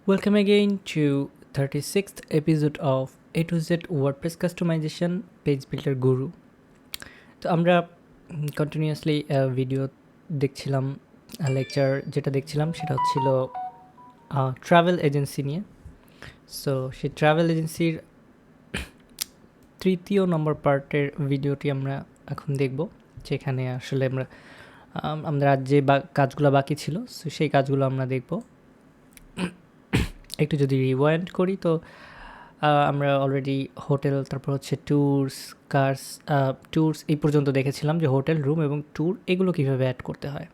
Welcome again to 36th episode of A to Z WordPress Customization Page Builder Guru. তো আমরা continuously video দেখছিলাম, lecture যেটা দেখছিলাম সেটা হচ্ছিল ট্রাভেল এজেন্সি নিয়ে। সো সেই ট্রাভেল এজেন্সির তৃতীয় নম্বর পার্টের ভিডিওটি আমরা এখন দেখব, যেখানে আসলে আমরা যে কাজগুলো বাকি ছিল সেই কাজগুলো আমরা দেখব। একটু যদি রিওয়াইন্ড করি তো আমরা অলরেডি হোটেল, তারপর হচ্ছে ট্যুরস এই পর্যন্ত দেখেছিলাম যে হোটেল, রুম এবং ট্যুর এগুলো কীভাবে অ্যাড করতে হয়।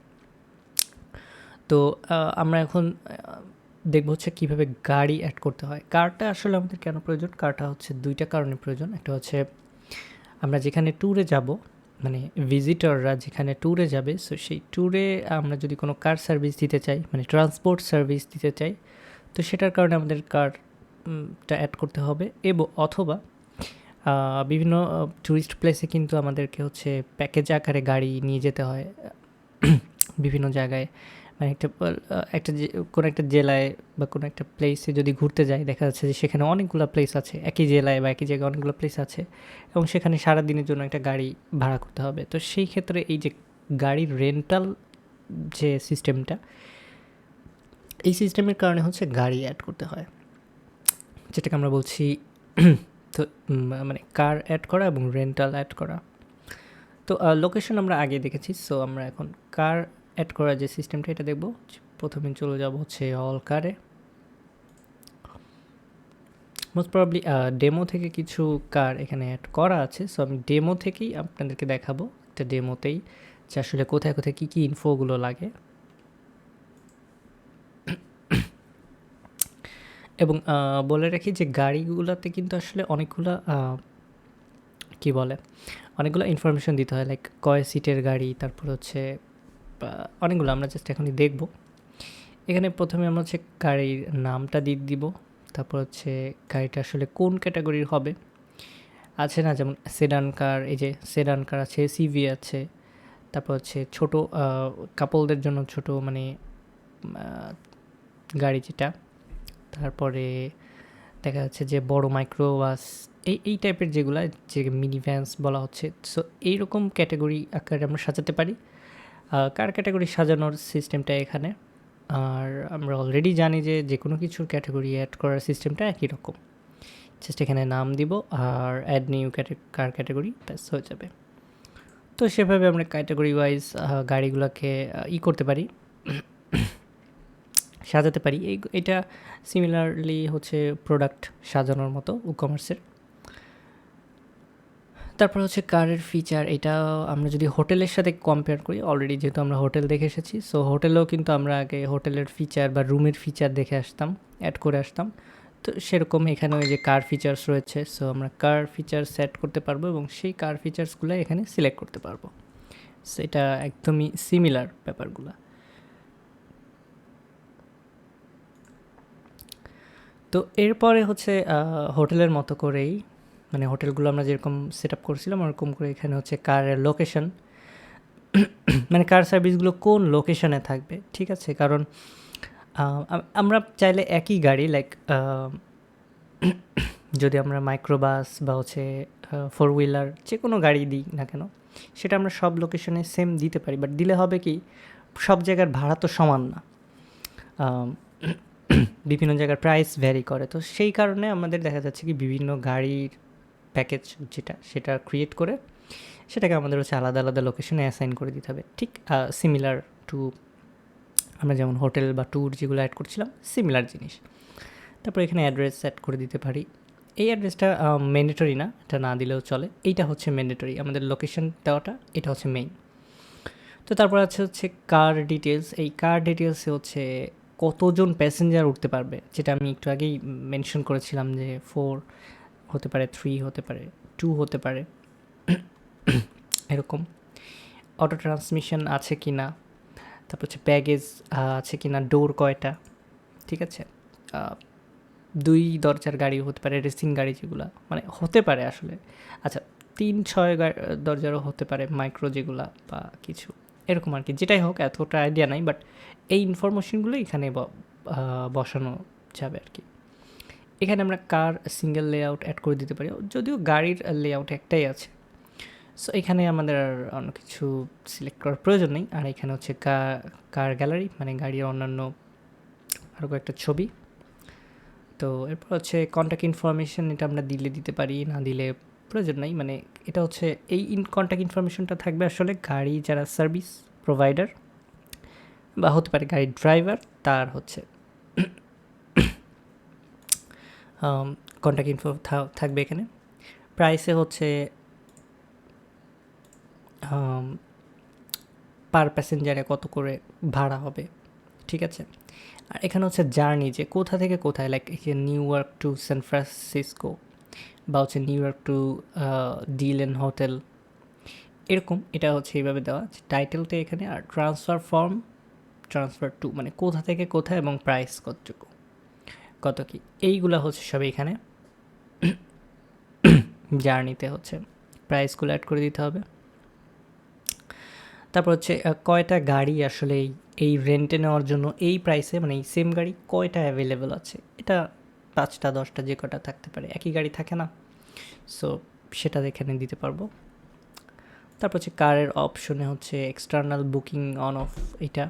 তো আমরা এখন দেখব হচ্ছে কীভাবে গাড়ি অ্যাড করতে হয়। কারটা আসলে আমাদের কেন প্রয়োজন? কারটা হচ্ছে দুইটা কারণে প্রয়োজন। একটা হচ্ছে আমরা যেখানে ট্যুরে যাব, মানে ভিজিটররা যেখানে ট্যুরে যাবে, সো সেই ট্যুরে আমরা যদি কোনো কার সার্ভিস দিতে চাই, মানে ট্রান্সপোর্ট সার্ভিস দিতে চাই, তো সেটার কারণে আমাদের কারটা অ্যাড করতে হবে। অথবা বিভিন্ন ট্যুরিস্ট প্লেসে কিন্তু আমাদেরকে হচ্ছে প্যাকেজ আকারে গাড়ি নিয়ে যেতে হয় বিভিন্ন জায়গায়। মানে কোনো একটা জেলায় বা কোনো একটা প্লেসে যদি ঘুরতে যাই, দেখা যাচ্ছে যে সেখানে অনেকগুলো প্লেস আছে, একই জেলায় বা একই জায়গায় অনেকগুলো প্লেস আছে, এবং সেখানে সারা দিনের জন্য একটা গাড়ি ভাড়া করতে হবে। তো সেই ক্ষেত্রে এই যে গাড়ির রেন্টাল যে সিস্টেমটা, এই সিস্টেমের কারণে হচ্ছে গাড়ি অ্যাড করতে হয়, যেটাকে আমরা বলছি তো মানে কার অ্যাড করা এবং রেন্টাল অ্যাড করা। তো লোকেশন আমরা আগে দেখেছি, সো আমরা এখন কার অ্যাড করার যে সিস্টেমটা এটা দেখব। প্রথমে চলে যাব হচ্ছে অল কারে। মোস্ট প্রবাবলি ডেমো থেকে কিছু কার এখানে অ্যাড করা আছে, সো আমি ডেমো থেকেই আপনাদেরকে দেখাবো, একটা ডেমোতেই যে আসলে কোথায় কোথায় কী কী ইনফোগুলো লাগে। এবং বলে রাখি যে গাড়িগুলোতে কিন্তু আসলে অনেকগুলো অনেকগুলো ইনফরমেশন দিতে হয়, লাইক কয় সিটের গাড়ি, তারপর হচ্ছে অনেকগুলো আমরা জাস্ট এখনই দেখব। এখানে প্রথমে আমরা হচ্ছে গাড়ির নামটা দিয়ে দিব, তারপর হচ্ছে গাড়িটা আসলে কোন ক্যাটাগরির হবে। আছে না, যেমন সেডান কার, এই যে সেডান কার আছে, সিভি আছে, তারপর হচ্ছে ছোটো কাপলদের জন্য ছোট মানে গাড়ি যেটা, তারপরে দেখা যাচ্ছে যে বড় মাইক্রোবাস, এই টাইপের যেগুলা, যে মিনি ভ্যান্স বলা হচ্ছে। সো এইরকম ক্যাটাগরি আকারে আমরা সাজাতে পারি। কার ক্যাটাগরি সাজানোর সিস্টেমটা এখানে, আর আমরা অলরেডি জানি যে যে কোনো কিছুর ক্যাটাগরি অ্যাড করার সিস্টেমটা একই রকম। জাস্ট এখানে নাম দিব আর অ্যাড নিউ কার ক্যাটাগরি, ব্যাস হয়ে যাবে। তো সেভাবে আমরা ক্যাটাগরি ওয়াইজ গাড়িগুলোকে করতে পারি, সাজাতে পারি। এটা সিমিলারলি হচ্ছে প্রোডাক্ট সাজানোর মতো কমার্সের। তারপর হচ্ছে কারের ফিচার, এটা আমরা যদি হোটেলের সাথে কম্পেয়ার করি, অলরেডি যেহেতু আমরা হোটেল দেখে এসেছি, সো হোটেলেও কিন্তু আমরা আগে হোটেলের ফিচার বা রুমের ফিচার দেখে আসতাম, অ্যাড করে আসতাম। তো সেরকম এখানে ওই যে কার ফিচার্স রয়েছে, সো আমরা কার ফিচার সেট করতে পারবো এবং সেই কার ফিচার্সগুলো এখানে সিলেক্ট করতে পারবো। সো এটা একদমই সিমিলার ব্যাপারগুলো। তো এরপরে হচ্ছে হোটেলের মতো করেই, মানে হোটেলগুলো আমরা যেরকম সেট আপ করছিলাম ওরকম করে এখানে হচ্ছে কারের লোকেশন, মানে কার সার্ভিসগুলো কোন লোকেশনে থাকবে, ঠিক আছে। কারণ আমরা চাইলে একই গাড়ি, লাইক যদি আমরা মাইক্রোবাস বা হচ্ছে ফোর হুইলার যে কোনো গাড়ি দিই না কেন, সেটা আমরা সব লোকেশনে সেম দিতে পারি, বাট দিলে হবে কি, সব জায়গার ভাড়া তো সমান না, বিভিন্ন জায়গার প্রাইস ভ্যারি করে। তো সেই কারণে আমাদের দেখা যাচ্ছে কি বিভিন্ন গাড়ির প্যাকেজ সেটা ক্রিয়েট করে সেটাকে আমাদের হচ্ছে আলাদা আলাদা লোকেশনে অ্যাসাইন করে দিতে হবে। ঠিক সিমিলার টু আমরা যেমন হোটেল বা ট্যুর যেগুলো অ্যাড করছিলাম, সিমিলার জিনিস। তারপর এখানে অ্যাড্রেস অ্যাড করে দিতে পারি। এই অ্যাড্রেসটা ম্যান্ডেটরি না, এটা না দিলেও চলে, এইটা হচ্ছে ম্যান্ডেটরি, আমাদের লোকেশন দেওয়াটা এটা হচ্ছে মেইন। তো তারপর হচ্ছে কার ডিটেলস। এই কার ডিটেলসে হচ্ছে কতজন প্যাসেঞ্জার উঠতে পারবে, যেটা আমি একটু আগেই মেনশন করেছিলাম যে 4 হতে পারে, 3 হতে পারে, 2 হতে পারে, এরকম। অটো ট্রান্সমিশন আছে কি না, তারপর হচ্ছে ব্যাগেজ আছে কি না, ডোর কয়টা, ঠিক আছে। 2 দরজার গাড়ি হতে পারে, রেসিং গাড়ি যেগুলো মানে হতে পারে আসলে, আচ্ছা 3-6 দরজারও হতে পারে, মাইক্রো যেগুলা বা কিছু এরকম আর কি। যেটাই হোক, এতটা আইডিয়া নাই, বাট এই ইনফরমেশনগুলো এখানে বসানো যাবে আর কি। এখানে আমরা কার সিঙ্গেল লেআউট অ্যাড করে দিতে পারি, যদিও গাড়ির লেআউট একটাই আছে। সো এখানে আমাদের আর অন্য কিছু সিলেক্ট করার প্রয়োজন নেই। আর এখানে হচ্ছে কার গ্যালারি, মানে গাড়ির অন্যান্য আরও কয়েকটা ছবি। তো এরপর হচ্ছে কন্ট্যাক্ট ইনফরমেশন, এটা আমরা দিতে পারি, না দিলে প্রয়োজন নাই। মানে এটা হচ্ছে এই কন্ট্যাক্ট ইনফরমেশনটা থাকবে আসলে গাড়ি যারা সার্ভিস প্রোভাইডার বা হতে পারে গাড়ির ড্রাইভার, তার হচ্ছে কন্ট্যাক্ট ইনফো থাকবে এখানে। প্রাইসে হচ্ছে পার প্যাসেঞ্জারে কত করে ভাড়া হবে, ঠিক আছে। আর এখানে হচ্ছে জার্নি, যে কোথা থেকে কোথায়, like New York to San Francisco বা হচ্ছে নিউ ইয়র্ক টু ডিলেন হোটেল, এরকম। এটা হচ্ছে এইভাবে দেওয়া টাইটেলটা এখানে। আর ট্রান্সফার টু মানে কোথা থেকে কোথায় এবং প্রাইস কতটুকু, কত কি, এইগুলো হচ্ছে সব এখানে জার্নিতে হচ্ছে প্রাইসগুলো অ্যাড করে দিতে হবে। তারপর হচ্ছে কয়টা গাড়ি আসলে এই রেন্টে নেওয়ার জন্য এই প্রাইসে, মানে এই সেম গাড়ি কয়টা অ্যাভেলেবেল আছে, এটা 5টা 10টা যে কটা থাকতে পারে, একই গাড়ি থাকে না, সো সেটা এখানে দিতে পারবো। তারপর হচ্ছে কারের অপশনে হচ্ছে এক্সটার্নাল বুকিং অন অফ, এটা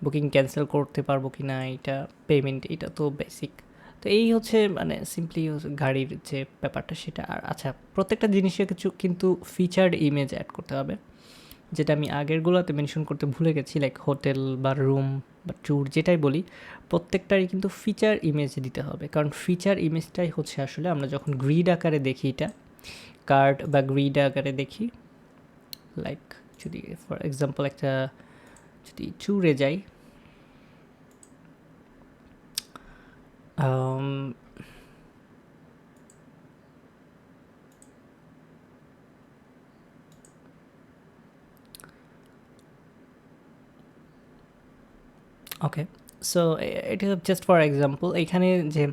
বুকিং ক্যান্সেল করতে পারবো কি না, এটা পেমেন্ট, এটা তো বেসিক। তো এই হচ্ছে মানে সিম্পলি গাড়ির যে ব্যাপারটা সেটা। আর আচ্ছা, প্রত্যেকটা জিনিসে কিছু কিন্তু ফিচার্ড ইমেজ অ্যাড করতে হবে, যেটা আমি আগেরগুলোতে মেনশন করতে ভুলে গেছি। লাইক হোটেল বা রুম বা ট্যুর যেটাই বলি, প্রত্যেকটারই কিন্তু ফিচার ইমেজ দিতে হবে, কারণ ফিচার ইমেজটাই হচ্ছে আসলে আমরা যখন গ্রিড আকারে দেখি, এটা কার্ড বা গ্রিড আকারে দেখি, লাইক যদি ফর এক্সাম্পল একটা যদি ট্যুরে যাই, ওকে, সো এটা জাস্ট ফর এক্সাম্পল। এখানে যে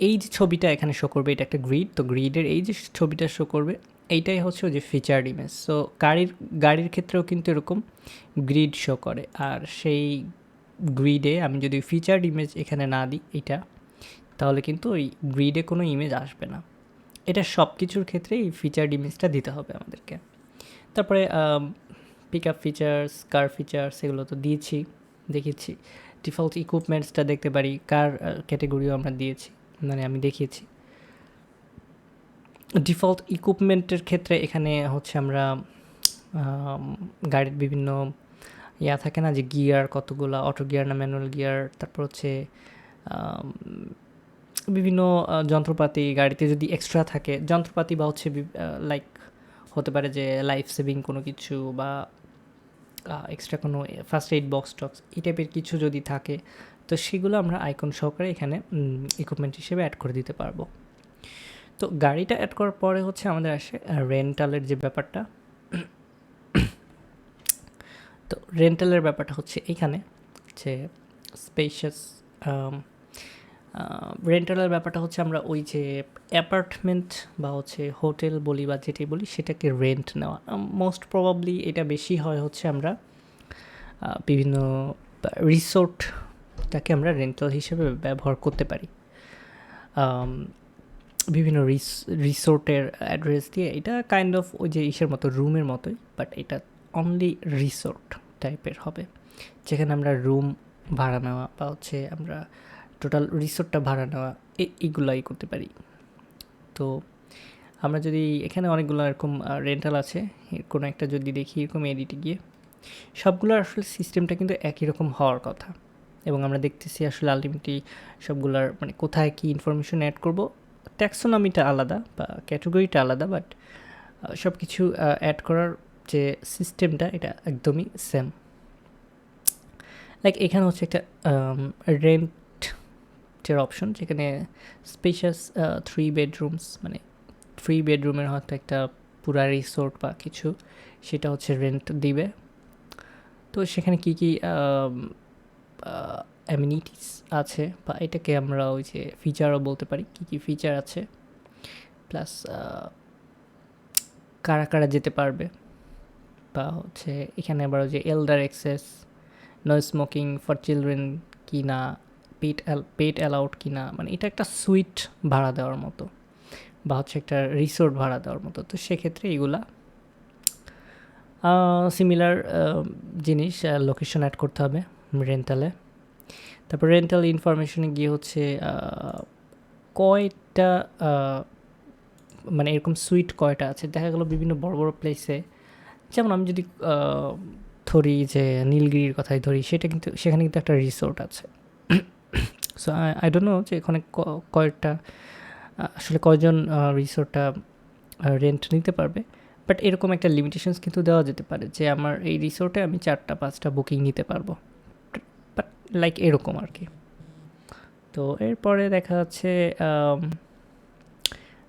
এই যে ছবিটা এখানে শো করবে, এটা একটা গ্রিড, তো গ্রিডের এই যে ছবিটা শো করবে, এইটাই হচ্ছে ওই যে ফিচার্ড ইমেজ। সো গাড়ির ক্ষেত্রেও কিন্তু এরকম গ্রিড শো করে। আর সেই গ্রিডে আমি যদি ফিচার্ড ইমেজ এখানে না দিই এটা, তাহলে কিন্তু ওই গ্রিডে কোনো ইমেজ আসবে না। এটা সব কিছুর ক্ষেত্রে এই ফিচার্ড ইমেজটা দিতে হবে আমাদেরকে। তারপরে পিক আপ ফিচার্স, কার ফিচার্স, এগুলো তো দিয়েছি, দেখিয়েছি। ডিফল্ট ইকুইপমেন্টসটা দেখতে পারি, কার ক্যাটেগরিও আমরা দিয়েছি, মানে আমি দেখিয়েছি। ডিফল্ট ইকুইপমেন্টের ক্ষেত্রে এখানে হচ্ছে আমরা গাড়ির বিভিন্ন থাকে না যে গিয়ার কতগুলো, অটো গিয়ার না ম্যানুয়াল গিয়ার, তারপর হচ্ছে বিভিন্ন যন্ত্রপাতি গাড়িতে যদি এক্সট্রা থাকে যন্ত্রপাতি, বা হচ্ছে লাইক হতে পারে যে লাইফ সেভিং কোনো কিছু, বা এক্সট্রা কোনো ফার্স্ট এইড বক্স টক্স, এই টাইপের কিছু যদি থাকে, তো সেগুলো আমরা আইকন সহকারে এখানে ইকুইপমেন্ট হিসেবে অ্যাড করে দিতে পারবো। তো গাড়িটা অ্যাড করার পরে হচ্ছে আমাদের আসে রেন্টালের যে ব্যাপারটা। তো রেন্টালের ব্যাপারটা হচ্ছে এখানে যে স্পেশাস রেন্টালের ব্যাপারটা হচ্ছে আমরা ওই যে অ্যাপার্টমেন্ট বা হচ্ছে হোটেল বলি বা যেটাই বলি, সেটাকে রেন্ট নেওয়া। মোস্ট প্রবাবলি এটা বেশি হয় হচ্ছে আমরা বিভিন্ন রিসোর্টটাকে আমরা রেন্টাল হিসেবে ব্যবহার করতে পারি। বিভিন্ন রিসোর্টের অ্যাড্রেস দিয়ে, এটা কাইন্ড অফ ওই যে ইসের মতো, রুমের মতোই, বাট এটা অনলি রিসোর্ট টাইপের হবে, যেখানে আমরা রুম ভাড়া নেওয়া বা হচ্ছে আমরা টোটাল রিসোর্টটা ভাড়া নেওয়া এইগুলাই করতে পারি। তো আমরা যদি এখানে অনেকগুলো এরকম রেন্টাল আছে, কোনো একটা যদি দেখি এরকম এডিটে গিয়ে, সবগুলোর আসলে সিস্টেমটা কিন্তু একই রকম হওয়ার কথা। এবং আমরা দেখতেছি আসলে আলটিমেটলি সবগুলার মানে কোথায় কী ইনফরমেশন অ্যাড করব, ট্যাক্সোনমিটা আলাদা বা ক্যাটাগরিটা আলাদা, বাট সব কিছু অ্যাড করার যে সিস্টেমটা এটা একদমই সেম। লাইক এখানে হচ্ছে একটা রেন্টের অপশন, যেখানে স্পেশাস 3 বেডরুমস, মানে 3 বেডরুমের হয়তো একটা পুরা রিসোর্ট বা কিছু, সেটা হচ্ছে রেন্ট দিবে। তো সেখানে কী কী অ্যামিনিটিস আছে, বা এটাকে আমরা ওই যে ফিচারও বলতে পারি, কী কী ফিচার আছে, প্লাস কারা কারা যেতে পারবে, বা হচ্ছে এখানে আবার ওই যে elder access, no smoking for children কি না, পেট অ্যালাউড কি না, মানে এটা একটা সুইট ভাড়া দেওয়ার মতো বা হচ্ছে একটা রিসোর্ট ভাড়া দেওয়ার মতো। তো সেক্ষেত্রে এগুলা সিমিলার জিনিস লোকেশন অ্যাড করতে হবে রেন্টালে। তারপর রেন্টাল ইনফরমেশনে গিয়ে হচ্ছে কয়টা মানে এরকম সুইট কয়টা আছে। দেখা গেলো বিভিন্ন বড় বড় প্লেসে, যেমন আমি যদি ধরি যে নীলগিরির কথাই ধরি, সেখানে কিন্তু একটা রিসোর্ট আছে। সো আই ডোন্ট নো যে এখানে কয়টা আসলে কয়জন রিসোর্টটা রেন্ট নিতে পারবে, বাট এরকম একটা লিমিটেশনস কিন্তু দেওয়া যেতে পারে যে আমার এই রিসোর্টে আমি 4-5টা বুকিং নিতে পারবো, বাট লাইক এরকম আর কি। তো এরপরে দেখা যাচ্ছে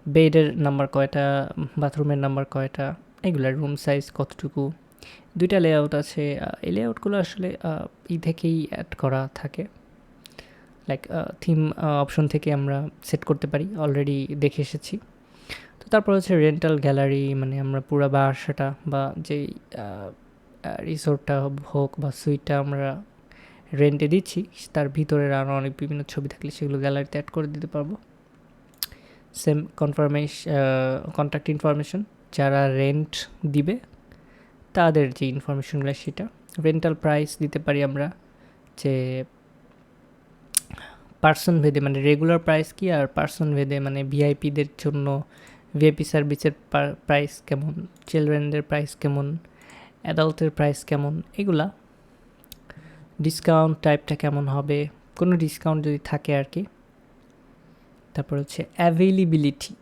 বেডের নাম্বার কয়টা, বাথরুমের নাম্বার কয়টা, এগুলো রুম সাইজ কতটুকু, 2টা লেআউট আছে। এই লেআউটগুলো আসলে থেকেই অ্যাড করা থাকে, লাইক থিম অপশন থেকে আমরা সেট করতে পারি, অলরেডি দেখে এসেছি। তো তারপর হচ্ছে রেন্টাল গ্যালারি, মানে আমরা পুরো বাসাটা বা যেই রিসোর্টটা হোক বা সুইটটা আমরা রেন্টে দিচ্ছি, তার ভিতরের আরও অনেক বিভিন্ন ছবি থাকলে সেগুলো গ্যালারিতে অ্যাড করে দিতে পারবো। সেম কন্ট্যাক্ট ইনফরমেশন, যারা রেন্ট দিবে তাদের যে ইনফরমেশনগুলো সেটা। রেন্টাল প্রাইস দিতে পারি আমরা, যে পার্সন ভেদে মানে রেগুলার প্রাইস কি, আর পার্সন ভেদে মানে ভিআইপিদের জন্য ভিআইপি সার্ভিসের প্রাইস কেমন, চিলড্রেনদের প্রাইস কেমন, অ্যাডাল্টের প্রাইস কেমন, এগুলা। ডিসকাউন্ট টাইপটা কেমন হবে, কোনো ডিসকাউন্ট যদি থাকে আর কি। তারপর হচ্ছে অ্যাভেইলেবিলিটি।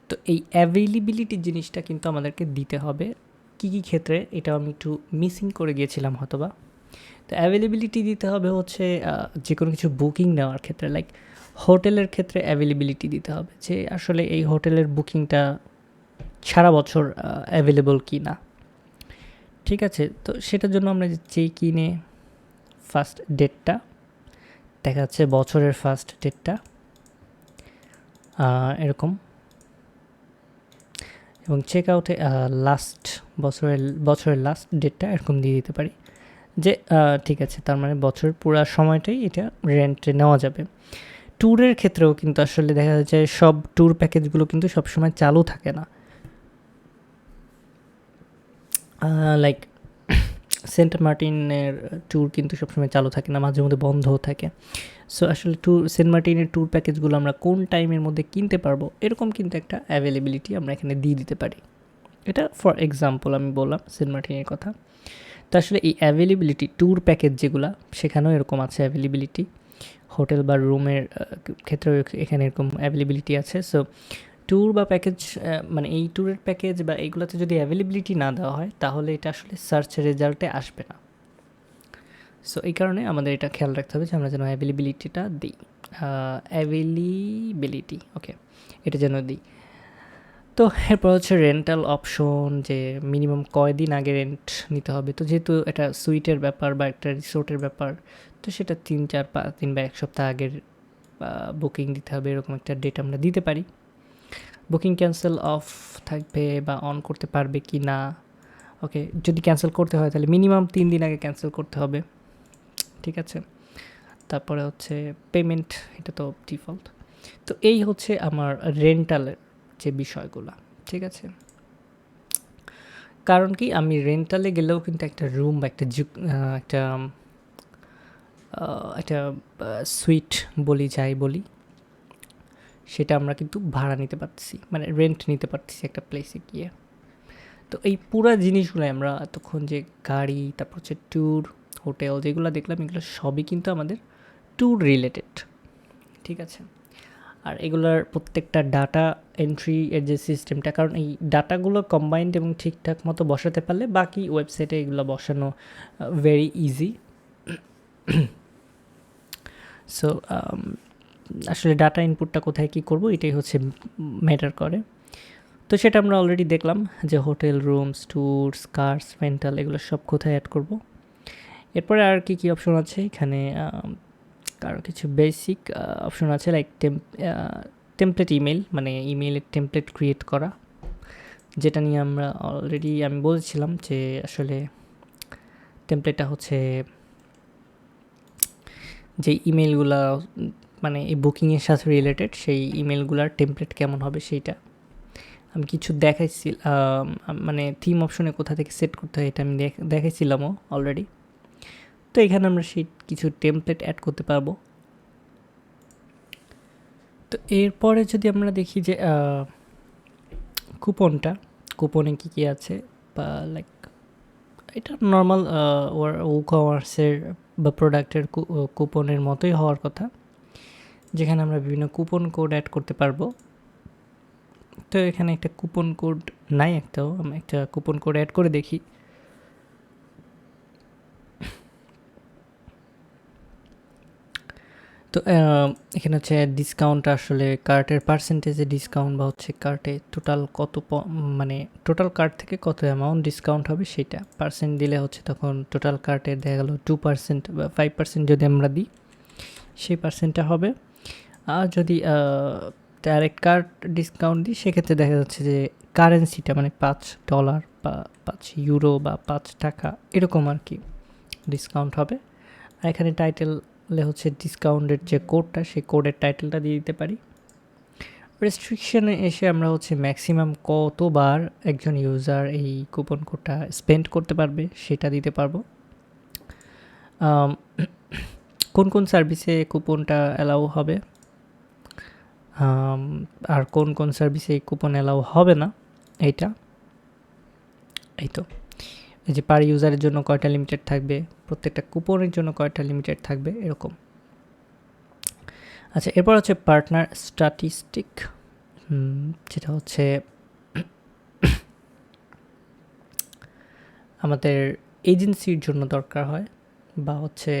তো এই অ্যাভেইলেবিলিটি জিনিসটা কিন্তু আমাদেরকে দিতে হবে কী কী ক্ষেত্রে, এটা আমি একটু মিসিং করে গিয়েছিলাম হয়তোবা। তো অ্যাভেলেবিলিটি দিতে হবে হচ্ছে যে কোনো কিছু বুকিং নেওয়ার ক্ষেত্রে, লাইক হোটেলের ক্ষেত্রে অ্যাভেলেবিলিটি দিতে হবে যে আসলে এই হোটেলের বুকিংটা সারা বছর অ্যাভেলেবল কি না। ঠিক আছে, তো সেটার জন্য আমরা চেক ইনে ফার্স্ট ডেটটা দেখা যাচ্ছে, বছরের ফার্স্ট ডেটটা এরকম, এবং চেক আউটে লাস্ট বছরের লাস্ট ডেটটা এরকম দিয়ে দিতে পারি যে ঠিক আছে, তার মানে বছরের পুরো সময়টাই এটা রেন্টে নেওয়া যাবে। ট্যুরের ক্ষেত্রেও কিন্তু আসলে দেখা যায় সব ট্যুর প্যাকেজগুলো কিন্তু সবসময় চালু থাকে না, লাইক সেন্ট মার্টিনের ট্যুর কিন্তু সবসময় চালু থাকে না, মাঝে মধ্যে বন্ধও থাকে। সো আসলে সেন্ট মার্টিনের ট্যুর প্যাকেজগুলো আমরা কোন টাইমের মধ্যে কিনতে পারবো, এরকম কিন্তু একটা অ্যাভেলেবিলিটি আমরা এখানে দিয়ে দিতে পারি। এটা ফর এক্সাম্পল আমি বললাম সেন্ট মার্টিনের কথা। তো আসলে এই অ্যাভেলেবিলিটি ট্যুর প্যাকেজ যেগুলো, সেখানেও এরকম আছে অ্যাভেলেবিলিটি। হোটেল বা রুমের ক্ষেত্রেও এখানে এরকম অ্যাভেলেবিলিটি আছে। সো ট্যুর বা প্যাকেজ, মানে এই ট্যুরের প্যাকেজ বা এইগুলোতে যদি অ্যাভেলেবিলিটি না দেওয়া হয় তাহলে এটা আসলে সার্চ রেজাল্টে আসবে না। সো এই কারণে আমাদের এটা খেয়াল রাখতে হবে যে আমরা যেন অ্যাভেলেবিলিটিটা দিই, অ্যাভেলেবিলিটি, ওকে, এটা যেন দিই। তো এরপর হচ্ছে রেন্টাল অপশন, যে মিনিমাম কয়দিন আগে রেন্ট নিতে হবে। তো যেহেতু এটা সুইটের ব্যাপার বা একটা রিসোর্টের ব্যাপার, তো সেটা 3-4-5 দিন বা 1 সপ্তাহ আগের বুকিং দিতে হবে, এরকম একটা ডেট আমরা দিতে পারি। বুকিং ক্যান্সেল অফ থাকবে বা অন করতে পারবে কি না, ওকে, যদি ক্যান্সেল করতে হয় তাহলে মিনিমাম 3 দিন আগে ক্যান্সেল করতে হবে, ঠিক আছে। তারপরে হচ্ছে পেমেন্ট, এটা তো ডিফল্ট। তো এই হচ্ছে আমার রেন্টালের যে বিষয়গুলো, ঠিক আছে। কারণ কি, আমি রেন্টালে গেলেও কিন্তু একটা রুম বা একটা একটা সুইট যাই বলি, সেটা আমরা কিন্তু ভাড়া নিতে পারতেছি, মানে রেন্ট নিতে পারতেছি একটা প্লেসে গিয়ে। তো এই পুরো জিনিসগুলো আমরা এতক্ষণ যে গাড়ি, তারপর হচ্ছে ট্যুর, হোটেল যেগুলো দেখলাম, এগুলো সবই কিন্তু আমাদের ট্যুর রিলেটেড, ঠিক আছে। আর এগুলোর প্রত্যেকটা ডাটা এন্ট্রি এর যে সিস্টেমটা, কারণ এই ডাটাগুলো কম্বাইন্ড এবং ঠিকঠাক মতো বসাতে পারলে বাকি ওয়েবসাইটে এগুলো বসানো ভেরি ইজি। সো আসলে ডাটা ইনপুটটা কোথায় কী করব, এটাই হচ্ছে ম্যাটার করে। তো সেটা আমরা অলরেডি দেখলাম যে hotel, rooms, tours, cars, rental, এগুলো সব কোথায় অ্যাড করব। এরপরে আর কি কী অপশন আছে এখানে, কারো কিছু বেসিক অপশন আছে, লাইক টেমপ্লেট ইমেল, মানে ইমেইলের টেমপ্লেট ক্রিয়েট করা, যেটা নিয়ে আমরা অলরেডি আমি বলছিলাম যে আসলে টেমপ্লেটটা হচ্ছে যে ইমেলগুলা মানে এই বুকিংয়ের সাথে রিলেটেড সেই ইমেলগুলার টেমপ্লেট কেমন হবে সেইটা আমি কিছু দেখাইছি, মানে থিম অপশনে কোথা থেকে সেট করতে হয় এটা আমি দেখাইছিলামও অলরেডি। তো এখানে আমরা সেই কিছু টেমপ্লেট অ্যাড করতে পারবো। তো এরপরে যদি আমরা দেখি যে কুপনে কী আছে, বা লাইক এটা নর্মাল ই-কমার্সের বা প্রোডাক্টের কুপনের মতোই হওয়ার কথা, যেখানে আমরা বিভিন্ন কুপন কোড অ্যাড করতে পারবো। তো এখানে একটা কুপন কোড নাই, আমি একটা কুপন কোড অ্যাড করে দেখি। তো এখানে হচ্ছে ডিসকাউন্ট, আসলে কার্টের পার্সেন্টেজে ডিসকাউন্ট বা হচ্ছে কার্টে টোটাল কত মানে টোটাল কার্ট থেকে কত অ্যামাউন্ট ডিসকাউন্ট হবে সেটা পার্সেন্ট দিলে হচ্ছে তখন টোটাল কার্টে দেখা গেলো 2% বা 5% যদি আমরা দিই সেই পার্সেন্টটা হবে। আর যদি ডাইরেক্ট কার্ড ডিসকাউন্ট দিই সেক্ষেত্রে দেখা যাচ্ছে যে কারেন্সিটা মানে $5 বা €5 বা টাকা এরকম আর কি ডিসকাউন্ট হবে। আর এখানে টাইটেলে হচ্ছে ডিসকাউন্টের যে কোডটা সেই কোডের টাইটেলটা দিয়ে দিতে পারি। রেস্ট্রিকশনে এসে আমরা হচ্ছে ম্যাক্সিমাম কতবার একজন ইউজার এই কুপন কোডটা স্পেন্ড করতে পারবে সেটা দিতে পারবো। কোন কোন সার্ভিসে কুপনটা অ্যালাউ হবে, আর কোন কোন সার্ভিসে এই কুপন অ্যালাউ হবে না এইটা। এই তো এই যে পার ইউজারের জন্য কয়টা লিমিটেড থাকবে, প্রত্যেকটা কুপনের জন্য কয়টা লিমিটেড থাকবে এরকম। আচ্ছা, এরপর হচ্ছে পার্টনার স্ট্যাটিস্টিক, যেটা হচ্ছে আমাদের এজেন্সির জন্য দরকার হয়, বা হচ্ছে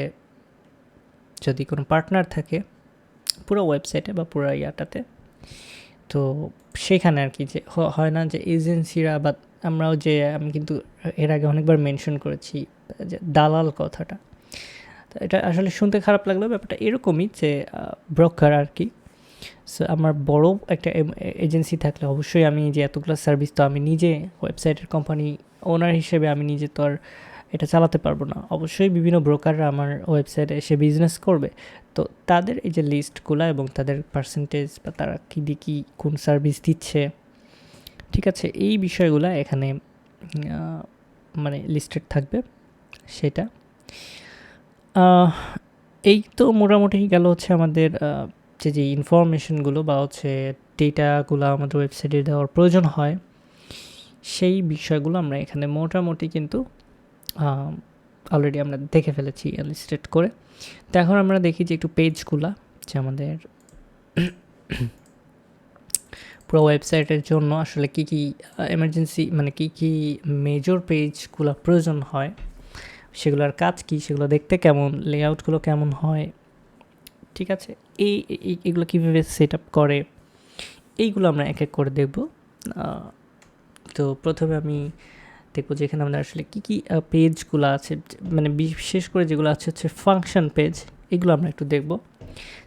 যদি কোনো পার্টনার থাকে পুরো ওয়েবসাইটে বা পুরো ইয়াটাতে, তো সেখানে আর কি যে হয় না যে এজেন্সিরা বা আমরাও যে আমি কিন্তু এর আগে অনেকবার মেনশন করেছি যে দালাল কথাটা, তো এটা আসলে শুনতে খারাপ লাগলেও ব্যাপারটা এরকমই যে ব্রোকার আর কি। সো আমার বড় একটা এজেন্সি থাকলে অবশ্যই আমি যে এতগুলো সার্ভিস তো আমি নিজে ওয়েবসাইটের কোম্পানি ওনার হিসেবে আমি নিজে তো আর এটা চালাতে পারবো না, অবশ্যই বিভিন্ন ব্রোকাররা আমার ওয়েবসাইটে এসে বিজনেস করবে। তো তাদের এই যে লিস্টগুলো এবং তাদের পার্সেন্টেজ বা তারা কী দিয়ে কী কোন সার্ভিস দিচ্ছে, ঠিক আছে, এই বিষয়গুলো এখানে মানে লিস্টেড থাকবে সেটা। এই তো মোটামুটি গেল হচ্ছে আমাদের যে ইনফরমেশনগুলো বা হচ্ছে ডেটাগুলো আমাদের ওয়েবসাইটে দেওয়ার প্রয়োজন হয় সেই বিষয়গুলো আমরা এখানে মোটামুটি কিন্তু অলরেডি আমরা দেখে ফেলেছি লিস্টেড করে। তো এখন আমরা দেখি যে একটু পেজগুলা যে আমাদের পুরো ওয়েবসাইটের জন্য আসলে কী কী এমার্জেন্সি মানে কী কী মেজর পেজগুলো প্রয়োজন হয়, সেগুলোর কাজ কী, সেগুলো দেখতে কেমন, লেআউটগুলো কেমন হয়, ঠিক আছে, এইগুলো কীভাবে সেট আপ করে এইগুলো আমরা এক এক করে দেখব। তো প্রথমে আমি দেখবো যে এখানে আমাদের আসলে কী কী পেজগুলো আছে, মানে বিশেষ করে যেগুলো আছে হচ্ছে ফাংশন পেজ, এগুলো আমরা একটু দেখব।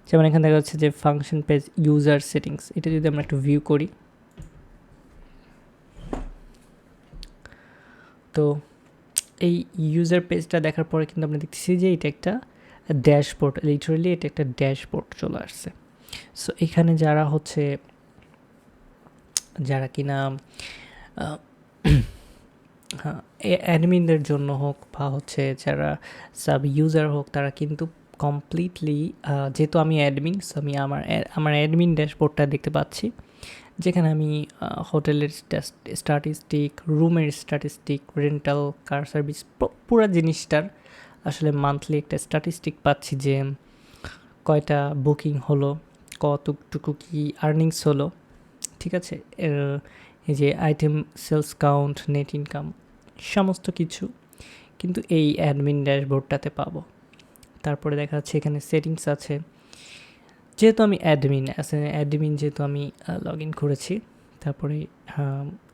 যেমন এখানে দেখা যাচ্ছে যে ফাংশন পেজ ইউজার সেটিংস, এটা যদি আমরা একটু ভিউ করি, তো এই ইউজার পেজটা দেখার পরে কিন্তু আমরা দেখতেছি যে এটা একটা ড্যাশবোর্ড, লিটারালি এটা একটা ড্যাশবোর্ড চলে আসছে। সো এখানে যারা কিনা অ্যাডমিনদের জন্য হোক বা হচ্ছে যারা সাব ইউজার হোক, তারা কিন্তু কমপ্লিটলি, যেহেতু আমি অ্যাডমিন, সো আমি আমার অ্যাডমিন ড্যাশবোর্ডটা দেখতে পাচ্ছি, যেখানে আমি হোটেলের স্ট্যাটিস্টিক, রুমের স্ট্যাটিস্টিক, রেন্টাল কার সার্ভিস, পুরো জিনিসটার আসলে মান্থলি একটা স্ট্যাটিস্টিক পাচ্ছি যে কয়টা বুকিং হলো, কতটুকু কি আর্নিংস হলো, ঠিক আছে, এই যে item sales count, net income, সমস্ত কিছু কিন্তু এই অ্যাডমিন ড্যাশবোর্ডটাতে পাবো। তারপরে দেখা যাচ্ছে এখানে সেটিংস আছে, যেহেতু আমি অ্যাডমিন যেহেতু আমি লগ ইন করেছি, তারপরে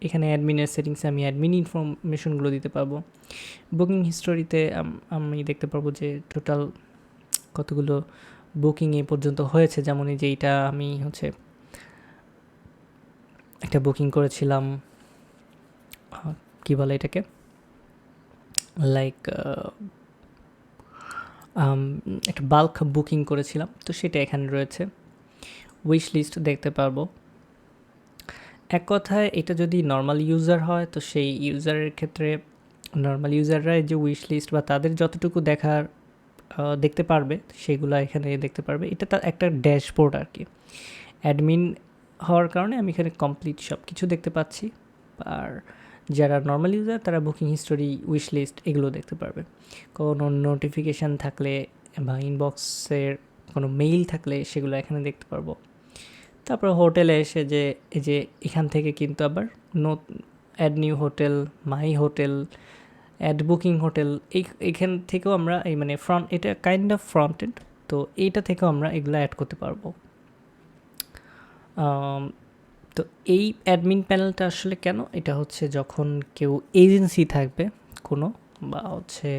এখানে অ্যাডমিনের সেটিংসে আমি অ্যাডমিন ইনফরমেশনগুলো দিতে পারবো। বুকিং হিস্টোরিতে আমি দেখতে পারবো যে টোটাল কতগুলো বুকিং এ পর্যন্ত হয়েছে, যেমন এই যে এইটা আমি হচ্ছে একটা বুকিং করেছিলাম, কি বলে এটাকে, লাইক একটা বাল্ক বুকিং করেছিলাম, তো সেটা এখানে রয়েছে। উইশ লিস্ট দেখতে পারবো। এক কথায় এটা যদি নর্মাল ইউজার হয় তো সেই ইউজারের ক্ষেত্রে নর্মাল ইউজাররা যে উইশ লিস্ট বা তাদের যতটুকু দেখতে পারবে সেগুলো এখানে দেখতে পারবে। এটা তার একটা ড্যাশবোর্ড আর কি। অ্যাডমিন হওয়ার কারণে আমি এখানে কমপ্লিট সব কিছু দেখতে পাচ্ছি। আর যারা নর্মাল ইউজার তারা বুকিং হিস্টোরি, উইশ লিস্ট এগুলো দেখতে পারবে। কোনো নোটিফিকেশান থাকলে বা ইনবক্সের কোনো মেইল থাকলে সেগুলো এখানে দেখতে পারবো। তারপর হোটেলে এসে যে এই যে এখান থেকে কিন্তু আবার add new hotel, my hotel, add booking hotel, এইখান থেকেও আমরা মানে এটা কাইন্ড অফ ফ্রন্ট এন্ড, তো এইটা থেকেও আমরা এগুলো অ্যাড করতে পারবো। তো এই অ্যাডমিন প্যানেলটা আসলে কেন, এটা হচ্ছে যখন কেউ এজেন্সি থাকবে কোনো, বা হচ্ছে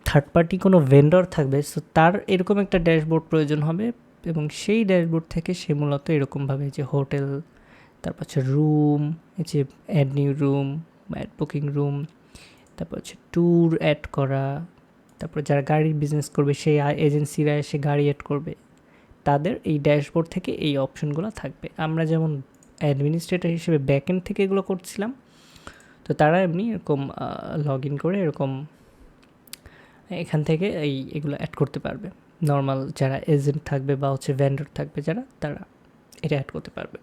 থার্ড পার্টি কোনো ভেন্ডর থাকবে, সো তার এরকম একটা ড্যাশবোর্ড প্রয়োজন হবে, এবং সেই ড্যাশবোর্ড থেকে সে মূলত এরকমভাবে যে হোটেল, তারপর হচ্ছে রুম, এই যে add new room, add booking room, তারপর হচ্ছে ট্যুর অ্যাড করা, তারপর যারা গাড়ির বিজনেস করবে সেই এজেন্সিরা এসে গাড়ি অ্যাড করবে, তাদের এই ড্যাশবোর্ড থেকে এই অপশনগুলো থাকবে। আমরা যেমন অ্যাডমিনিস্ট্রেটর হিসেবে ব্যাকএন্ড থেকে এগুলো করছিলাম, তো তারা এমনি এরকম লগ ইন করে এরকম এখান থেকে এগুলো অ্যাড করতে পারবে। নর্মাল যারা এজেন্ট থাকবে বা হচ্ছে ভেন্ডর থাকবে যারা, তারা এটা অ্যাড করতে পারবে।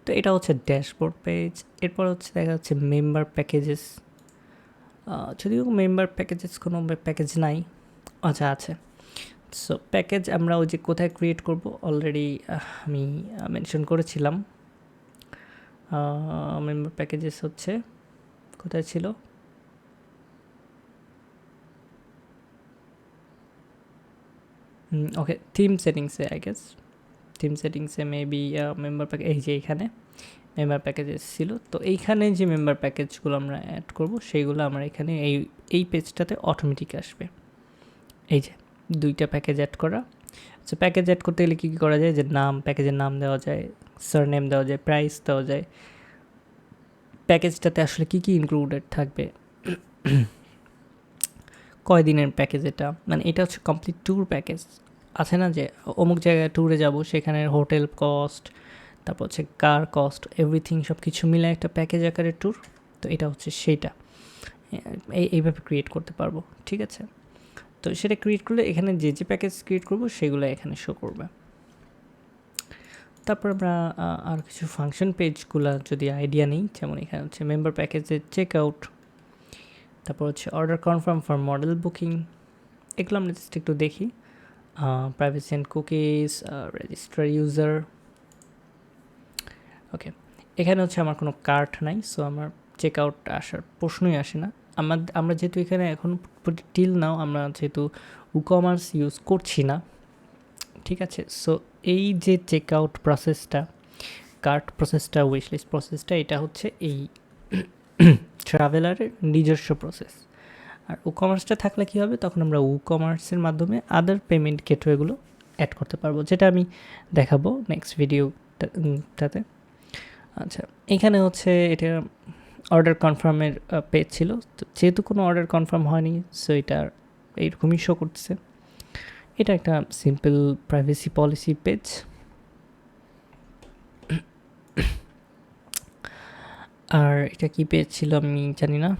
তো এটা হচ্ছে ড্যাশবোর্ড পেজ। এরপর হচ্ছে দেখা যাচ্ছে মেম্বার প্যাকেজেস। যদিও মেম্বার প্যাকেজেস কোনো প্যাকেজ নাই, আচ্ছা আছে। সো প্যাকেজ আমরা ওই যে কোথায় ক্রিয়েট করব অলরেডি আমি মেনশন করেছিলাম। মেম্বার প্যাকেজেস হচ্ছে কোথায় ছিল, ওকে থিম সেটিংসে, আই গেস থিম সেটিংসে মেবি মেম্বার প্যাকেজ, এই যে এইখানে মেম্বার প্যাকেজেস ছিল। তো এইখানে যে মেম্বার প্যাকেজগুলো আমরা অ্যাড করব সেইগুলো আমরা এখানে এই পেজটাতে অটোমেটিক আসবে। এই যে দুইটা প্যাকেজ অ্যাড করা। সো প্যাকেজ অ্যাড করতে গেলে কী কী করা যায়, যে নাম, প্যাকেজের নাম দেওয়া যায়, সারনেম দেওয়া যায়, প্রাইস দেওয়া যায়, প্যাকেজটাতে আসলে কী কী ইনক্লুডেড থাকবে, কয় দিনের প্যাকেজ এটা, মানে এটা হচ্ছে কমপ্লিট ট্যুর প্যাকেজ। আছে না যে অমুক জায়গায় ট্যুরে যাব, সেখানে হোটেল কস্ট, তারপর হচ্ছে কার কস্ট, এভরিথিং সব কিছু মিলে একটা প্যাকেজ আকারের ট্যুর। তো এটা হচ্ছে সেইটা, এইভাবে ক্রিয়েট করতে পারবো, ঠিক আছে। তো সেটা ক্রিয়েট করলে এখানে যে যে প্যাকেজ ক্রিয়েট করবো সেগুলো এখানে শো করবে। তারপর আমরা আর কিছু ফাংশন পেজগুলো যদি আইডিয়া নেই, যেমন এখানে হচ্ছে মেম্বার প্যাকেজের চেক আউট, তারপর হচ্ছে order confirm for model booking, এগুলো আমরা জাস্ট একটু দেখি। Privacy and cookies, register user, okay. এখানে হচ্ছে আমার কোনো কার্ট নাই, সো আমার চেক আউট আসার প্রশ্নই আসে না। আমরা যেহেতু এখানে এখন টিল নাও আমরা যেহেতু ই-কমার্স ইউজ করছি না, ঠিক আছে। সো এই যে চেক আউট প্রসেসটা, কার্ট প্রসেসটা, উইশলিস্ট প্রসেসটা, এটা হচ্ছে এই ট্রাভেলারের নিজস্ব প্রসেস। আর ই-কমার্সটা থাকলে কী হবে, তখন আমরা ই-কমার্সের মাধ্যমে আদার পেমেন্ট গেটওয়েগুলো অ্যাড করতে পারবো, যেটা আমি দেখাবো নেক্সট ভিডিওটাতে। আচ্ছা, এখানে হচ্ছে এটা অর্ডার কনফার্মের পেজ ছিল, তো যেহেতু কোনো অর্ডার কনফার্ম হয়নি, সো এটা এইরকমই শো করতেছে। এটা একটা সিম্পল প্রাইভেসি পলিসি পেজ। আর এটা কি পেজ ছিল আমি জানি না।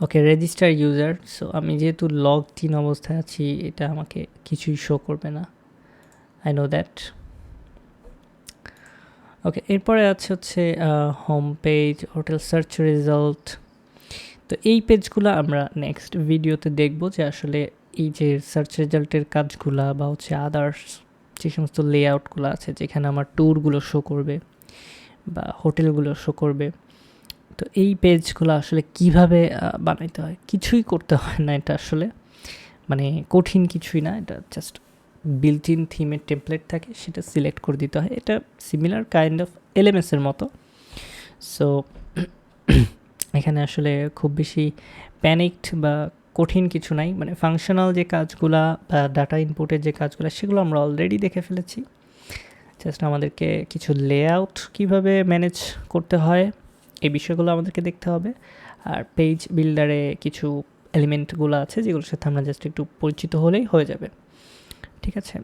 ওকে, রেজিস্টার ইউজার। সো আমি যেহেতু লগড ইন অবস্থায় আছি, এটা আমাকে কিছুই শো করবে না, আই নো দ্যাট। ওকে, এরপরে আছে হচ্ছে home page, hotel search result. তো এই পেজগুলো আমরা নেক্সট ভিডিওতে দেখব, যে আসলে এই যে সার্চ রেজাল্টের কাজগুলা বা হচ্ছে আদার্স যে সমস্ত লেআউটগুলো আছে, যেখানে আমার ট্যুরগুলো শো করবে বা হোটেলগুলো শো করবে, তো এই পেজগুলো আসলে কিভাবে বানাইতে হয়, কিছুই করতে হয় না। এটা আসলে মানে কঠিন কিছুই না, এটা জাস্ট বিল্ট ইন থিমের টেমপ্লেট থাকে, সেটা সিলেক্ট করে দিতে হয়। এটা সিমিলার কাইন্ড অফ এলএমএসের মতো। সো এখানে আসলে খুব বেশি প্যানিকড বা কঠিন কিছু নাই, মানে ফাংশনাল যে কাজগুলা বা ডাটা ইনপুটের যে কাজগুলো, সেগুলো আমরা অলরেডি দেখে ফেলেছি। জাস্ট আমাদেরকে কিছু লেআউট কীভাবে ম্যানেজ করতে হয় এই বিষয়গুলো আমাদেরকে দেখতে হবে। আর পেজ বিল্ডারে কিছু এলিমেন্টগুলো আছে যেগুলোর সাথে আমরা জাস্ট একটু পরিচিত হলেই হয়ে যাবে, ঠিক আছে।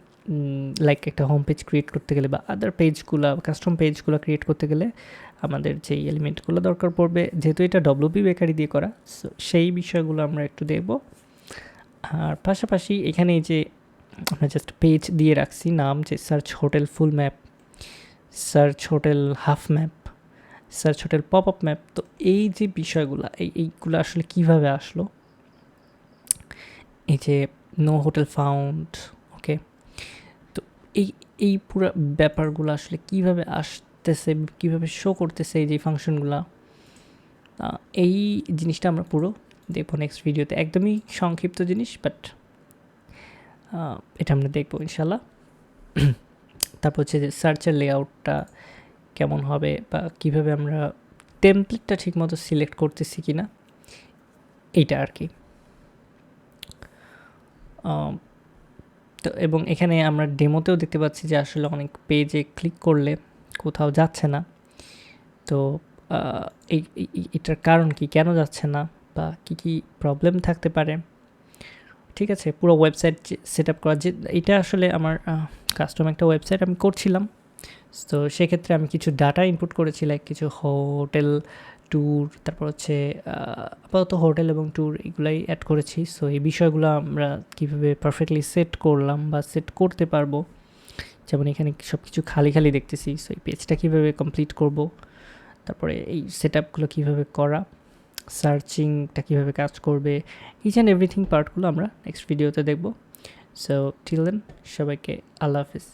লাইক একটা হোম পেজ ক্রিয়েট করতে গেলে বা আদার পেজগুলো, কাস্টম পেজগুলো ক্রিয়েট করতে গেলে আমাদের যেই এলিমেন্টগুলো দরকার পড়বে, যেহেতু এটা ডব্লিউপি বেকারি দিয়ে করা, সো সেই বিষয়গুলো আমরা একটু দেখব। আর পাশাপাশি এখানে এই যে আমরা জাস্ট পেজ দিয়ে রাখছি নাম, যে সার্চ হোটেল ফুল map, search hotel half map, search hotel pop up map. তো এই যে বিষয়গুলো, এইগুলো আসলে কিভাবে আসলো, এই যে নো হোটেল ফাউন্ড, ওকে। তো এই পুরো ব্যাপারগুলো আসলে কিভাবে আসতেছে, কিভাবে শো করতেছে এই যে ফাংশনগুলো, এই জিনিসটা আমরা পুরো দেখবো নেক্সট ভিডিওতে। একদমই সংক্ষিপ্ত জিনিস, বাট এটা আমরা দেখবো ইনশাল্লাহ। তারপর হচ্ছে যে সার্চের লেআউটটা কেমন হবে, বা কীভাবে আমরা টেমপ্লেটটা ঠিকমতো সিলেক্ট করতেছি কি না, এইটা আর কি। তো এবং এখানে আমরা ডেমোতেও দেখতে পাচ্ছি যে আসলে অনেক পেজে ক্লিক করলে কোথাও যাচ্ছে না। তো এটার কারণ কি, কেন যাচ্ছে না, বা কি কি প্রবলেম থাকতে পারে, ঠিক আছে। পুরো ওয়েবসাইট সেট আপ করা, যে এটা আসলে আমার কাস্টম একটা ওয়েবসাইট আমি করছিলাম। তো সেক্ষেত্রে আমি কিছু ডাটা ইনপুট করেছি, লাইক কিছু হোটেল ট্যুর, তারপর হচ্ছে আপাতত হোটেল এবং ট্যুর এগুলাই অ্যাড করেছি। সো এই বিষয়গুলো আমরা কীভাবে পারফেক্টলি সেট করলাম বা সেট করতে পারবো, যেমন এখানে সব কিছু খালি খালি দেখতেছি, সো এই পেজটা কীভাবে কমপ্লিট করব, তারপরে এই সেট আপগুলো কীভাবে করা, সার্চিংটা কীভাবে কাজ করবে, ইচ অ্যান্ড এভরিথিং পার্টগুলো আমরা নেক্সট ভিডিওতে দেখব। সো টিল দেন সবাইকে আল্লাহ হাফিজ।